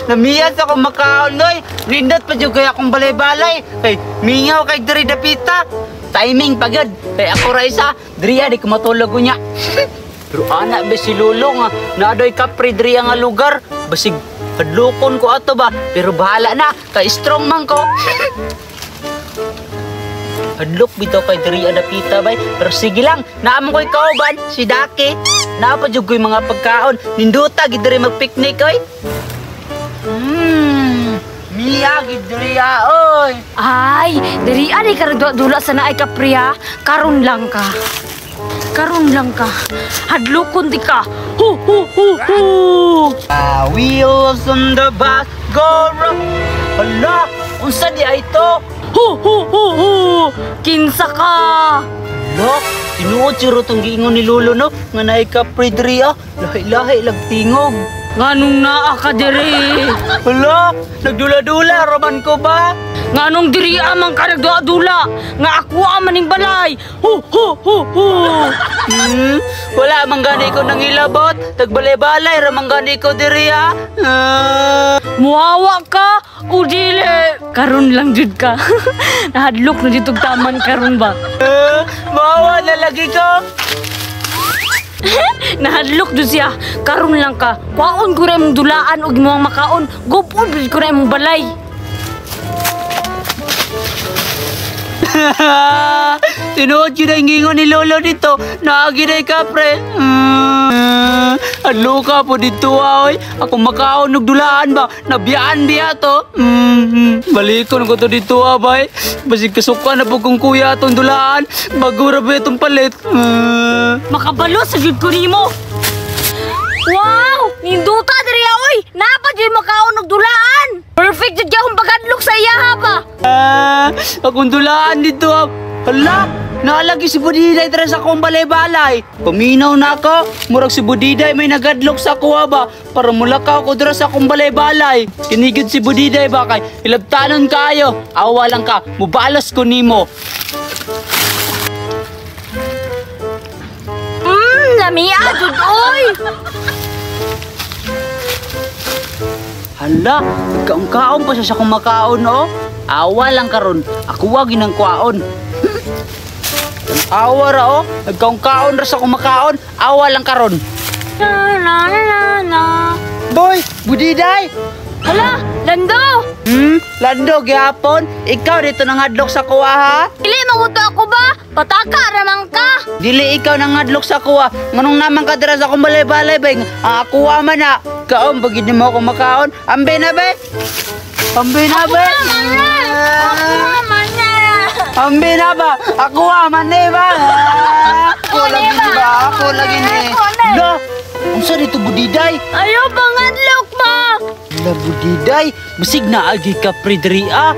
Namiyas ako makaon noy. Rindot pa jud kay akong balay-balay. Kay mingaw kay diri dapita. Timing pagod. Kay ako ra isa, diri di ko matulog niya. Pero anak ba si Lolo nga naadoy kapri diri nga lugar. Basig hadlokon ko ato ba. Pero bahala na, kay strong man ko. Hadlok bitaw kay diri dapita bay. Pero sige lang, naamon ko'y kauban si Daki. Naa pa jud ko'y mga pagkaon. Ninduta gid diri mag-picnic oy. Mia gid diri oy. Ay, diri ani karagdula sa naay kapriya. Karon lang ka. Karon lang ka. Hadlokon di ka. Hu hu hu hu. Wheels on the bus go round. Hala, unsa di ay to? Hu hu hu hu. Kinsa ka? Look, tinuod siro tong giingon ni Lolo no, nga naay kapri diri lahi-lahi lag tingog. Nganong naa ka diri? Hala, nagdula-dula raman ko ba? Nganong diri amang ka nagdula-dula? Nga ako maning balay. Hu hu hu hu. Wala man gani ko nangilabot, tagbalay-balay raman gani ko diri ha. Muawa ka o dili? Karon lang jud ka. Nahadlok na jud taman karon ba? Mawa na lagi ko. Nahadlok jud siya. Karon lang ka. Kwaon ko ra imong dulaan og imong makaon. Gupod ko ra imong balay. Tinuod yun ang ingon ni Lolo dito. Naagi na kapre. Adlo ka po dito oy. Ako makaon og dulaan ba? Nabiyaan biya to. Balikon ko to dito bay. Basig kasukan na po kong kuya atong dulaan. Bagura ba itong palit? Makabalo sa jud ko nimo. Wow! Ninduta diri oy. Napa jud makaon og dulaan. Perfect jud akong paghadlok sa iya ha ba? Akong dulaan dito. Hala, naalagi si Budiday dira sa akong balay-balay. Paminaw na ako. Murag si Budiday may nagadlok sa kuha ba. Para mulakaw ko dira sa akong balay-balay. Kinigid si Budiday ba kay ilabtanon kayo. Awa lang ka, mubalas ko nimo. Lamia jud oy. Hala, nagkaong-kaon pa siya sa akong makaon oh. Awa lang karon, ako wag ginang kuwaon. Awa ra oh, nagkaong-kaon ra sa akong makaon. Awa lang karon. Na. Boy, Budiday. Hala, Lando. Lando gyapon, ikaw dito nang hadlok sa kuha ha? Dili manguto ako ba? Pataka ramang ka. Dili ikaw nang hadlok sa kuha. Nganong naman ka dira sa akong balay-balay beng. Ang akuha man na. Kaon bagid nimo ako makaon. Ambe na be. Ambe na be. Ambe na ba? Ako man ba? Ako lagi ni ba? Ako lagi ni. Lo, unsa dito Budiday? Ayaw pangadlok ma. La Budiday, basig na agi ka pridria.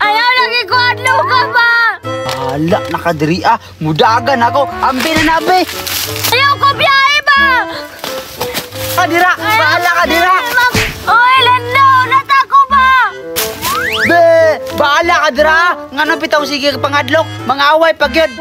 Ayaw lagi ko adlaw ka ba? Ala nakadria, mudagan ako. Ambe na be. Ayaw ko biyahe ba? Kadira, bahala ka dira. Oy, Lando, natako ba? Be, bahala ka dira. Nga nang pitong sige pangadlok, mga away pagyod.